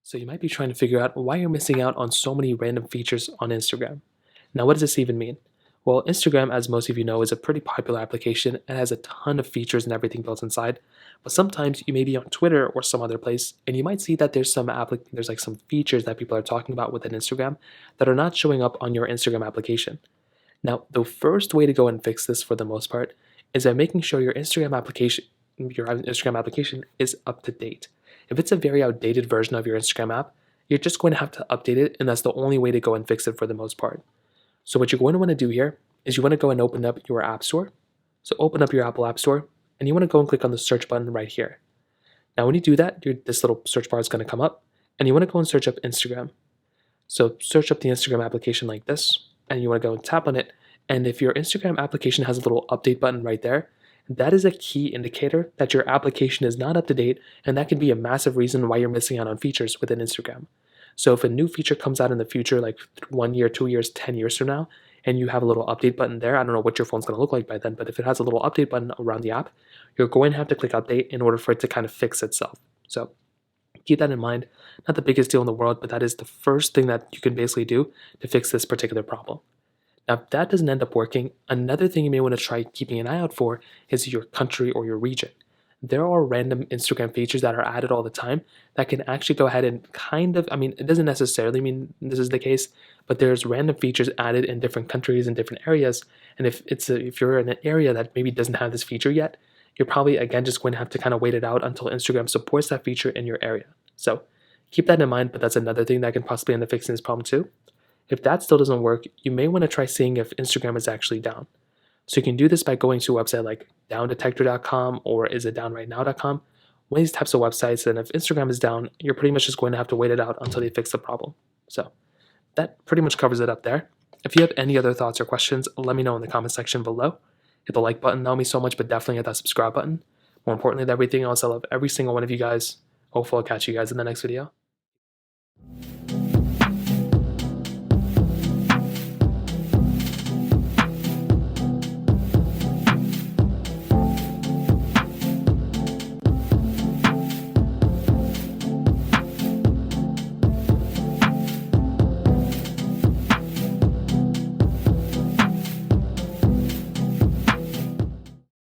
So you might be trying to figure out why you're missing out on so many random features on Instagram. Now, what does this even mean? Well, Instagram, as most of you know, is a pretty popular application and has a ton of features and everything built inside. But sometimes you may be on Twitter or some other place, and you might see that there's like some features that people are talking about within Instagram that are not showing up on your Instagram application. Now, the first way to go and fix this for the most part is by making sure your Instagram application is up to date. If it's a very outdated version of your Instagram app, you're just going to have to update it, and that's the only way to go and fix it for the most part. So what you're going to want to do here is you want to go and open up your App Store. So open up your Apple App Store, and you want to go and click on the search button right here. Now, when you do that, this little search bar is going to come up, and you want to go and search up Instagram. So search up the Instagram application like this, and you want to go and tap on it. And if your Instagram application has a little update button right there, that is a key indicator that your application is not up to date, and that can be a massive reason why you're missing out on features within Instagram. So if a new feature comes out in the future, like 1 year, 2 years, 10 years from now, and you have a little update button there, I don't know what your phone's going to look like by then, but if it has a little update button around the app, you're going to have to click update in order for it to kind of fix itself. So keep that in mind. Not the biggest deal in the world, but that is the first thing that you can basically do to fix this particular problem. Now, if that doesn't end up working, another thing you may want to try keeping an eye out for is your country or your region. There are random Instagram features that are added all the time that can actually go ahead and it doesn't necessarily mean this is the case, but there's random features added in different countries and different areas. And if you're in an area that maybe doesn't have this feature yet, you're probably, again, just going to have to kind of wait it out until Instagram supports that feature in your area. So keep that in mind, but that's another thing that can possibly end up fixing this problem too. If that still doesn't work, you may want to try seeing if Instagram is actually down. So you can do this by going to a website like downdetector.com or isitdownrightnow.com, one of these types of websites, and if Instagram is down, you're pretty much just going to have to wait it out until they fix the problem. So that pretty much covers it up there. If you have any other thoughts or questions, let me know in the comment section below. Hit the like button, that would mean so much, but definitely hit that subscribe button. More importantly than everything else, I love every single one of you guys. Hopefully I'll catch you guys in the next video.